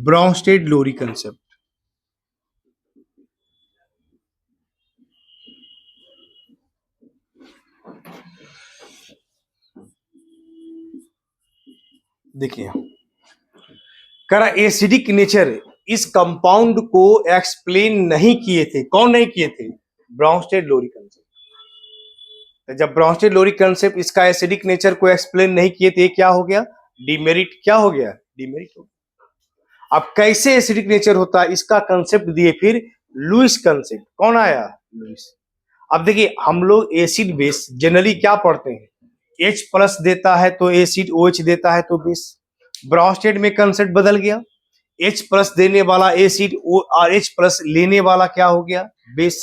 ब्राउनस्टेड लोरी concept. देखिए, करा acidic nature इस कंपाउंड को एक्सप्लेन नहीं किए थे। कौन नहीं किए थे? ब्राउनस्टेड लोरी कंसेप्ट। जब ब्राउनस्टेड लोरी कंसेप्ट इसका एसिडिक नेचर को एक्सप्लेन नहीं किए थे, क्या हो गया? डिमेरिट। क्या हो गया? डिमेरिट हो गया। अब कैसे एसिडिक नेचर होता है इसका कंसेप्ट दिए फिर लुईस कंसेप्ट। कौन आया? लुईस। अब देखिए, हम लोग एसिड बेस जनरली क्या पढ़ते हैं? H प्लस देता है तो एसिड, OH देता है तो बेस। ब्राउनस्टेड में कंसेप्ट बदल गया। H प्लस देने वाला एसिड और H प्लस लेने वाला क्या हो गया? बेस।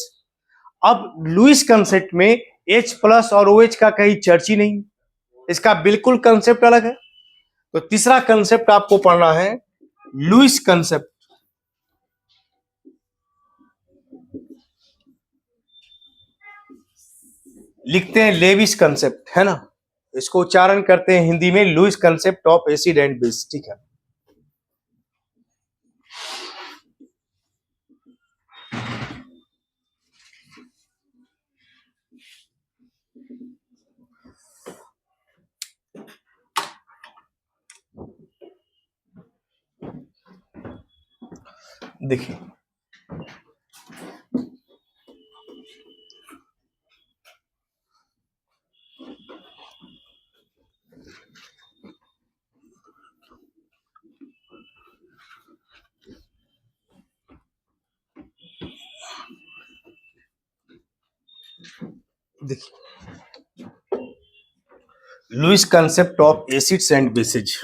अब लुईस कंसेप्ट में H प्लस और OH का कहीं चर्च ही नहीं, इसका बिल्कुल कंसेप्ट अलग है। तो तीसरा कंसेप्ट आपको पढ़ना है लुईस कंसेप्ट। लिखते हैं लेविस कंसेप्ट, है ना? इसको उच्चारण करते हैं हिंदी में Lewis concept of acid and base. ठीक है, देखिए देखिए Lewis concept of acids and bases.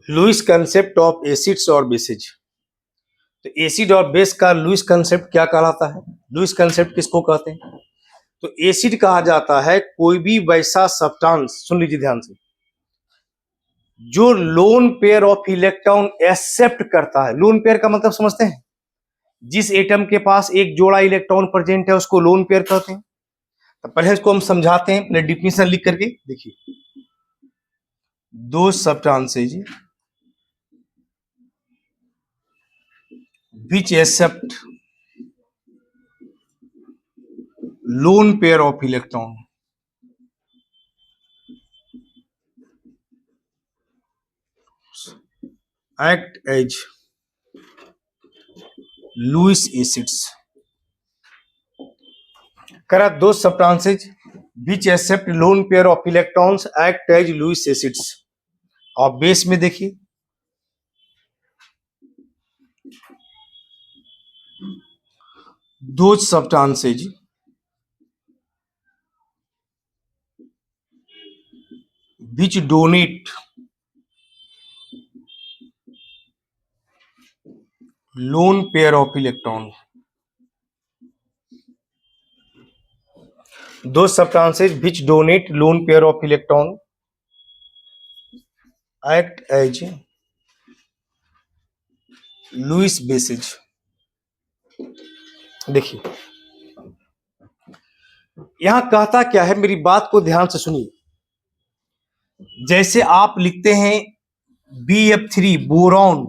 Lewis concept of acids और बेसेज। तो एसिड और बेस का लुईस कंसेप्ट क्या कहलाता है? लुईस कंसेप्ट किसको कहते हैं? तो एसिड कहा जाता है कोई भी वैसा सब्सटेंस, सुन लीजिए ध्यान से, जो lone pair of electron accept करता है। लोन पेयर का मतलब समझते हैं? जिस एटम के पास एक जोड़ा इलेक्ट्रॉन प्रेजेंट है उसको लोन पेयर कहते हैं। तो पहले इसको हम समझाते हैं, पहले डिफिनेशन लिख करके देखिए। दो substances which accept lone pair of electron act as Lewis acids। करा दो substances which accept lone pair of electrons act as Lewis acids। और बेस में देखिए, दो substances which donate lone pair of electron। दो substances which donate lone pair of electron act as Lewis bases। देखिए यहां कहता क्या है, मेरी बात को ध्यान से सुनिए। जैसे आप लिखते हैं BF3 बोरॉन,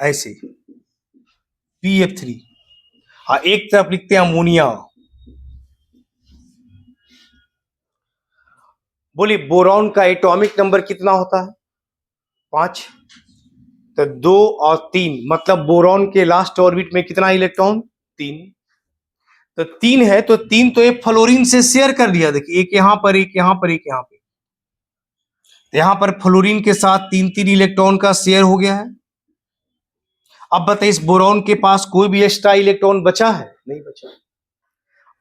ऐसे BF3, हाँ, एक तरफ लिखते हैं अमोनिया। बोलिए बोरॉन का एटॉमिक नंबर कितना होता है? 5। तो 2 और 3 मतलब बोरॉन के लास्ट ऑर्बिट में कितना इलेक्ट्रॉन? 3। तो 3 है तो 3 तो एक फ्लोरीन से शेयर कर दिया। देखिए एक यहां पर, एक यहां पर, एक यहां पे। तो यहां पर फ्लोरीन के साथ 3 इलेक्ट्रॉन का शेयर हो गया है। अब बताइए इस बोरॉन के पास कोई भी एक्स्ट्रा इलेक्ट्रॉन बचा है? नहीं बचा।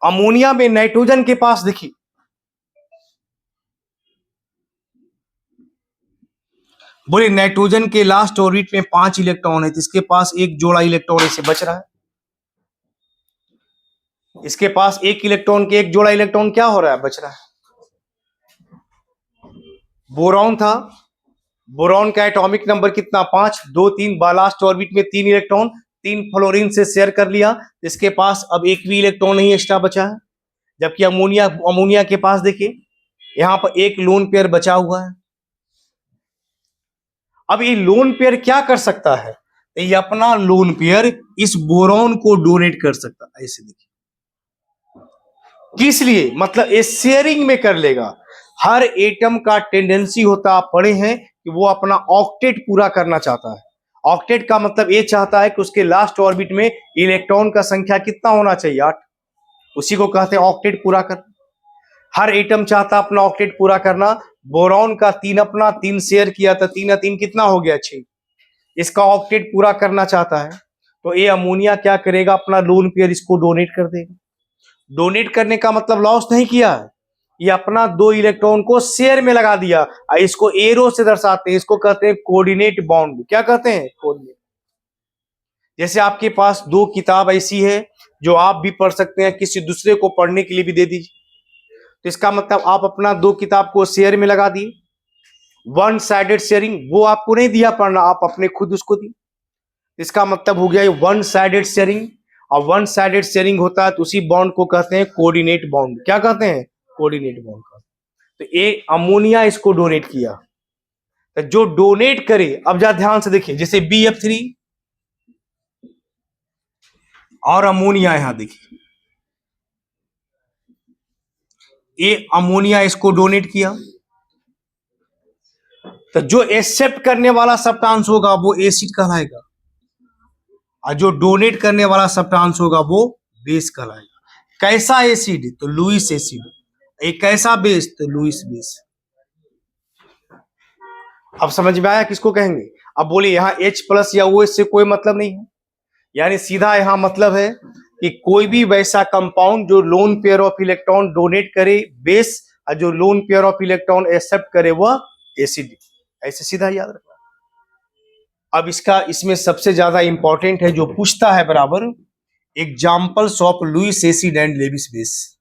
अमोनिया में नाइट्रोजन के पास देखिए, बोले नाइट्रोजन के लास्ट ऑर्बिट में 5 इलेक्ट्रॉन है तो इसके पास एक जोड़ा इलेक्ट्रॉन इसे बच रहा है। इसके पास एक इलेक्ट्रॉन के एक जोड़ा इलेक्ट्रॉन क्या हो रहा है? बच रहा है। बोरॉन था, बोरॉन का एटॉमिक नंबर कितना, 5, 2 3, बालास्ट ऑर्बिट में 3 इलेक्ट्रॉन, 3 फ्लोरीन से शेयर कर लिया, इसके पास अब एक भी इलेक्ट्रॉन नहीं एक्स्ट्रा बचा है। जबकि अमोनिया अमोनिया के पास देखिए यहां पर एक लोन पेयर बचा हुआ है। अब ये लोन पेयर क्या कर सकता है, ये अपना लोन पेयर इस बोरॉन को डोनेट कर सकता है। ऐसे देखिए किस लिए, मतलब ये शेयरिंग में कर लेगा। हर एटम का टेंडेंसी होता, आप पढ़े हैं कि वो अपना ऑक्टेट पूरा करना चाहता है। ऑक्टेट का मतलब ये चाहता है कि उसके लास्ट ऑर्बिट में इलेक्ट्रॉन का संख्या कितना होना चाहिए, 8। उसी को कहते हैं ऑक्टेट पूरा कर। हर एटम चाहता अपना ऑक्टेट पूरा करना। बोरॉन का 3 अपना 3 शेयर किया था, 3 या 3 कितना हो गया, 6। इसका ऑक्टेट पूरा करना चाहता है, तो ये अमोनिया क्या करेगा, अपना लोन पेयर इसको डोनेट कर देगा। डोनेट करने का मतलब लॉस नहीं किया है, ये अपना 2 इलेक्ट्रॉन को शेयर में लगा दिया। इसको एरो से दर्शाते हैं, इसको कहते हैं कोऑर्डिनेट बॉन्ड। क्या कहते हैं, कोऑर्डिनेट। जैसे आपके पास 2 किताब ऐसी है जो आप भी पढ़ सकते हैं, किसी दूसरे को पढ़ने के लिए भी दे दीजिए, तो इसका मतलब आप अपना 2 किताब को शेयर में लगा दिए। वन साइडेड शेयरिंग, वो आपको नहीं दिया पढ़ना, आप अपने खुद उसको दी। इसका मतलब हो गया ये वन साइडेड शेयरिंग। और वन साइडेड शेयरिंग होता है तो उसी बॉन्ड को कहते हैं कोऑर्डिनेट बॉन्ड। क्या कहते हैं, कोऑर्डिनेट बॉन्ड का। तो ये अमोनिया इसको डोनेट किया, तो जो डोनेट करे, अब जा ध्यान से देखिए, जैसे BF3 और अमोनिया, यहां देखिए ये अमोनिया इसको डोनेट किया, तो जो एक्सेप्ट करने वाला सब्सटेंस होगा वो एसिड कहलाएगा, और जो डोनेट करने वाला सब्सटेंस होगा वो बेस कहलाएगा। कैसा एसिड, तो लुईस एसिड। एक कैसा बेस, तो लुईस बेस। अब समझ में आया किसको कहेंगे। अब बोलिए यहाँ H+ या OH से कोई मतलब नहीं है, यानी सीधा यहाँ मतलब है कि कोई भी वैसा कंपाउंड जो lone pair of electron donate करे बेस, और जो lone pair of electron accept करे वह एसिड। ऐसे सीधा याद रखना। अब इसका इसमें सबसे ज्यादा इंपॉर्टेंट है जो पूछता है बराबर, examples of Lewis acid and Lewis base.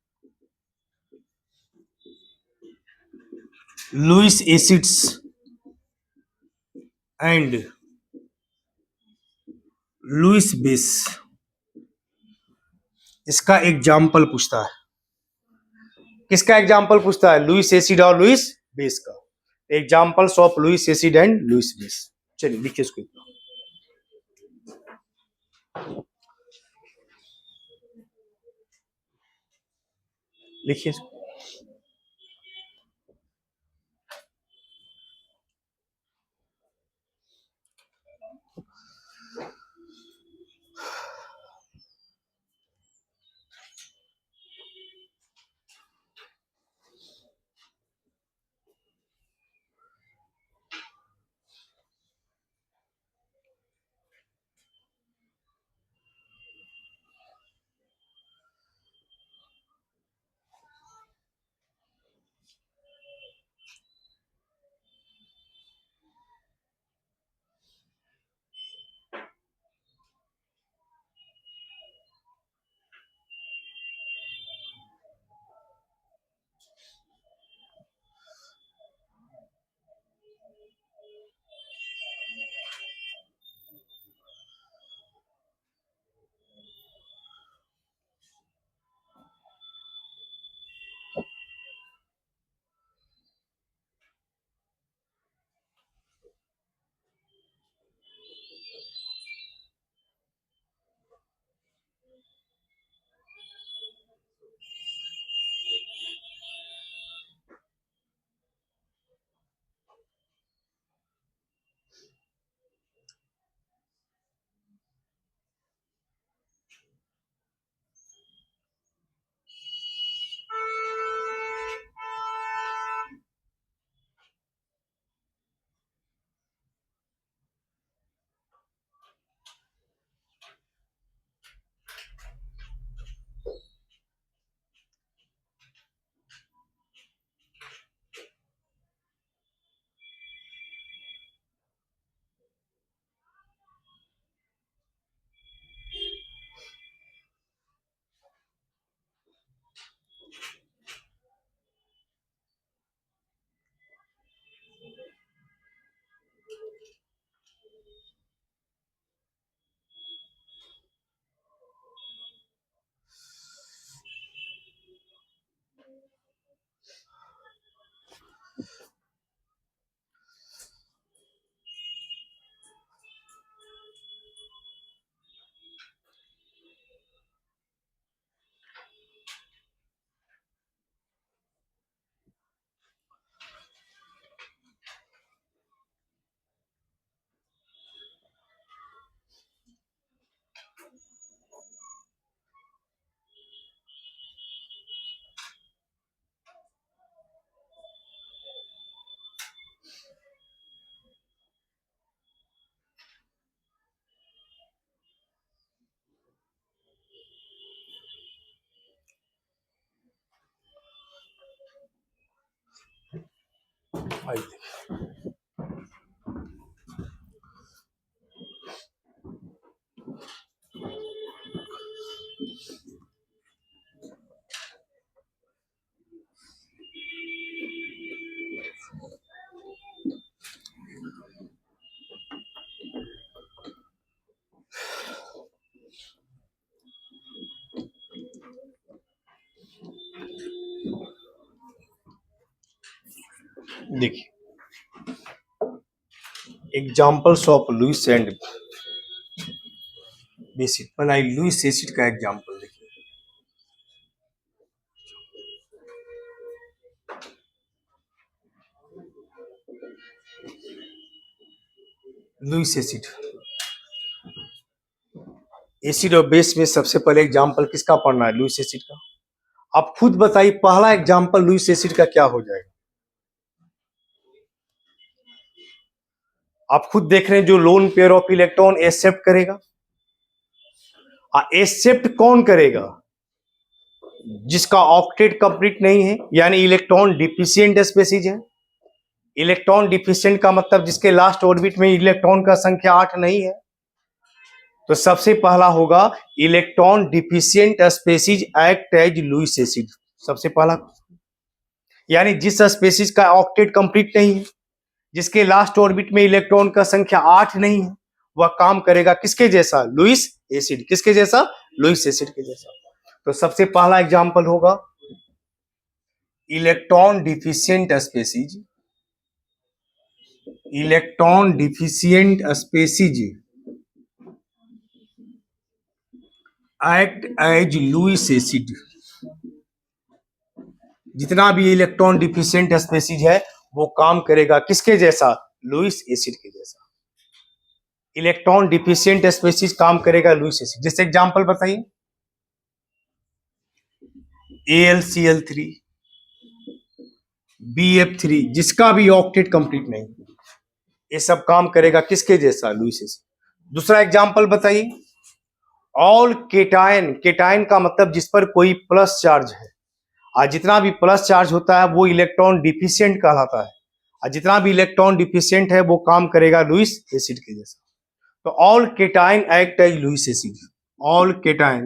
Lewis acids and Lewis base, इसका एग्जाम्पल पूछता है। किसका एग्जाम्पल पूछता है, लुईस एसिड और लुईस बेस का। Examples of Lewis acid and Lewis base. चलिए लिखिए इसको इतना, लिखिए इसको। देखिए examples of Lewis and basic, पहला लुईस एसिड का एग्जाम्पल देखिए। लुईस एसिड, एसिड और बेस में सबसे पहले एग्जाम्पल किसका पढ़ना है? लुईस एसिड का। आप खुद बताइए पहला एग्जाम्पल लुईस एसिड का क्या हो जाएगा? आप खुद देख रहे हैं जो lone pair of electron accept करेगा। एक्सेप्ट कौन करेगा? जिसका ऑक्टेट कंप्लीट नहीं है, यानी इलेक्ट्रॉन डिफिशिएंट स्पेसीज है। इलेक्ट्रॉन डिफिशिएंट का मतलब जिसके लास्ट ऑर्बिट में इलेक्ट्रॉन का संख्या 8 नहीं है। तो सबसे पहला होगा electron deficient species act as Lewis acid, सबसे पहला। यानी जिस स्पेसीज का ऑक्टेट कंप्लीट नहीं है, जिसके लास्ट ऑर्बिट में इलेक्ट्रॉन का संख्या 8 नहीं है, वह काम करेगा किसके जैसा? Lewis acid. किसके जैसा? लुईस एसिड के जैसा। तो सबसे पहला एग्जांपल होगा electron deficient species, electron deficient species act as Lewis acid. जितना भी इलेक्ट्रॉन डिफिशिएंट स्पेसीज है वो काम करेगा किसके जैसा? लुईस एसिड के जैसा। इलेक्ट्रॉन डिफिशिएंट स्पेसीज काम करेगा लुईस एसिड। जैसे एग्जांपल बताइए, AlCl3, BF3, जिसका भी ऑक्टेट कंप्लीट नहीं, ये सब काम करेगा किसके जैसा? Lewis acid. दूसरा एग्जांपल बताइए, ऑल केटायन, केटायन का मतलब जिस पर कोई प्लस चार्ज है, और जितना भी प्लस चार्ज होता है वो इलेक्ट्रॉन डिफिशिएंट कहलाता है, और जितना भी इलेक्ट्रॉन डिफिशिएंट है वो काम करेगा लुईस एसिड के जैसा। तो all cation act as Lewis acid, all cation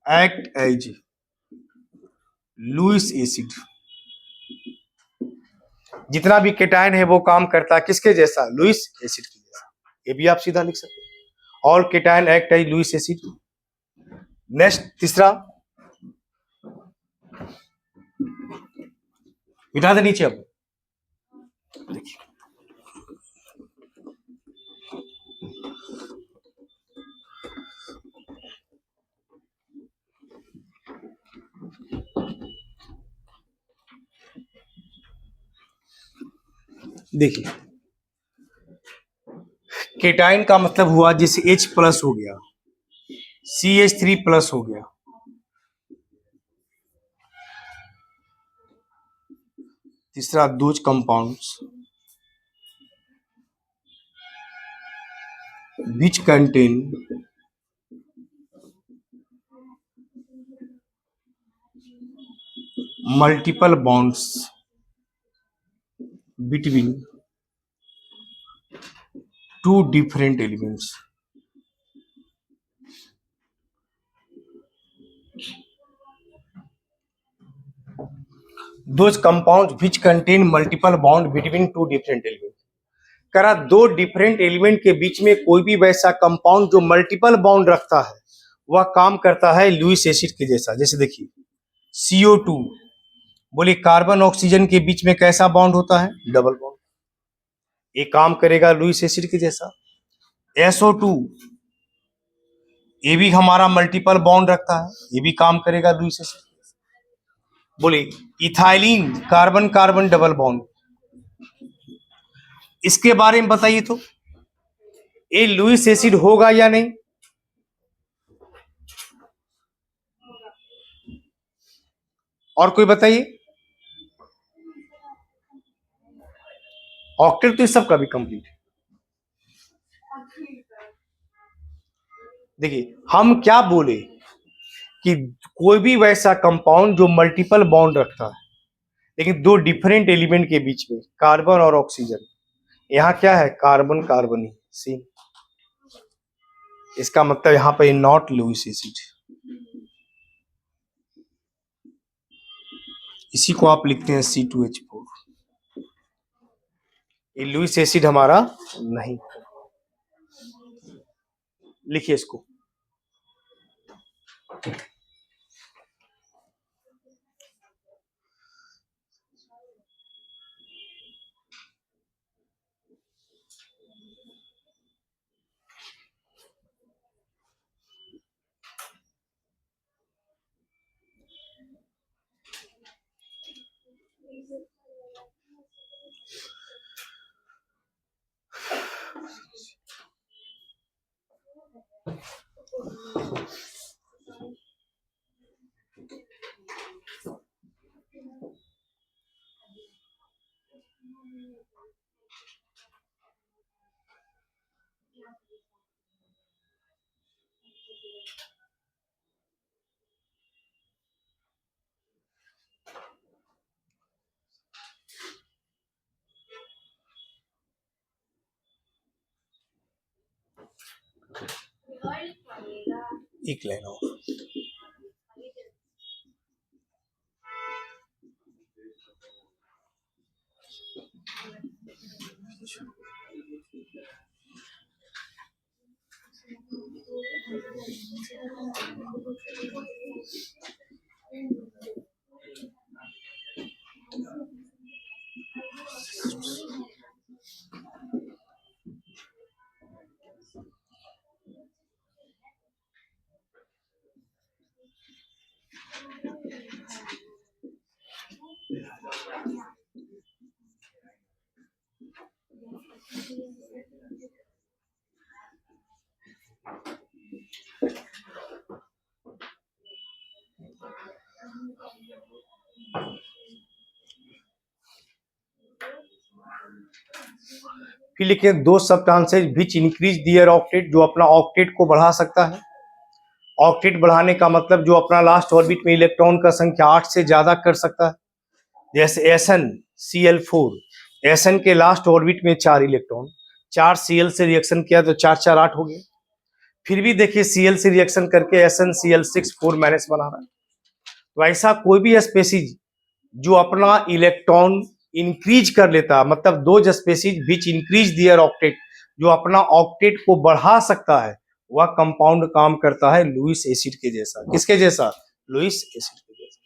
act as Lewis acid. जितना भी केटायन है वो काम करता है किसके जैसा? लुईस एसिड के जैसा। ये भी आप सीधा लिख सकते हैं, all cation act as Lewis acid. Next तीसरा, बिठा दे नीचे। अब देखिए देखिए केटाइन का मतलब हुआ जैसे H प्लस हो गया, CH3 प्लस हो गया। तीसरा, those compounds which contain multiple bonds between two different elements। Those compounds which contain multiple bond between two different elements। करा दो डिफरेंट एलिमेंट के बीच में कोई भी वैसा कंपाउंड जो मल्टीपल बॉन्ड रखता है वह काम करता है लुईस एसिड के जैसा। जैसे देखिए CO2, बोले कार्बन ऑक्सीजन के बीच में कैसा बॉन्ड होता है? Double bond. ये काम करेगा लुईस एसिड के जैसा। SO2, ये भी हमारा मल्टीपल बॉन्ड रखता है, ये भी काम करेगा लुईस एसिड। बोले ethylene, carbon carbon double bond, इसके बारे में बताइए तो ये लुईस एसिड होगा या नहीं? और कोई बताइए। ऑक्टेट तो इस सब का भी कंप्लीट है। देखिए हम क्या बोले कि कोई भी वैसा कंपाउंड जो मल्टीपल बॉन्ड रखता है लेकिन दो डिफरेंट एलिमेंट के बीच में, कार्बन और ऑक्सीजन, यहाँ क्या है? कार्बन कार्बन ही सी, इसका मतलब यहाँ पे नॉट लुईस एसिड। इसी को आप लिखते हैं C2H4। ये लुईस एसिड हमारा नहीं। लिखिए इसको, एक लाइन और। फिर लिखे दो substances which increase their octet, जो अपना ऑक्टेट को बढ़ा सकता है। ऑक्टेट बढ़ाने का मतलब जो अपना लास्ट ऑर्बिट में इलेक्ट्रॉन का संख्या 8 से ज्यादा कर सकता है। जैसे SnCl4, Sn के लास्ट ऑर्बिट में 4 इलेक्ट्रॉन, 4 Cl से रिएक्शन किया तो 4 4 8 हो गया। फिर भी देखिए Cl से रिएक्शन करके SnCl6 4 माइनस बना रहा है। तो ऐसा कोई भी स्पेसीज जो अपना इलेक्ट्रॉन इंक्रीज कर लेता, मतलब दो species which increase their octet, जो अपना ऑक्टेट को बढ़ा सकता है, वह कंपाउंड काम करता है लुईस एसिड के जैसा। किसके जैसा? लुईस एसिड के जैसा।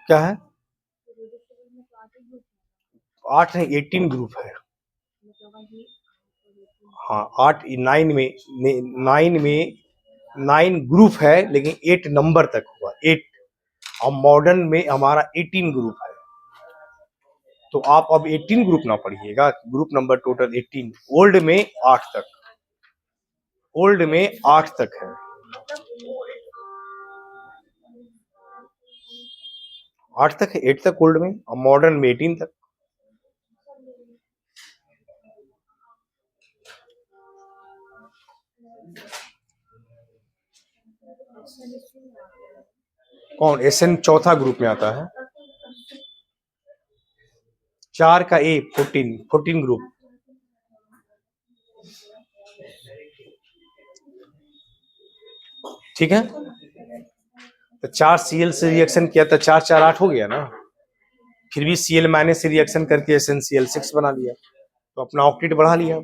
क्या है? 8 नहीं, 18 ग्रुप है। हाँ 8 9 में 9 ग्रुप है, लेकिन 8 नंबर तक हुआ 8। अब मॉडर्न में हमारा 18 ग्रुप है। तो आप अब 18 ग्रुप ना पढ़िएगा, ग्रुप नंबर टोटल 18। ओल्ड में 8 तक, ओल्ड में 8 तक है। 8 तक है, 8 तक ओल्ड में, और मॉडर्न में 18 तक। कौन? Sn चौथा ग्रुप में आता है। 4 का A 14 ग्रुप। ठीक है, तो 4 Cl से रिएक्शन किया तो 4 4 8 हो गया ना। फिर भी Cl माइनस से रिएक्शन करके SnCl6 बना लिया, तो अपना ऑक्टेट बढ़ा लिया।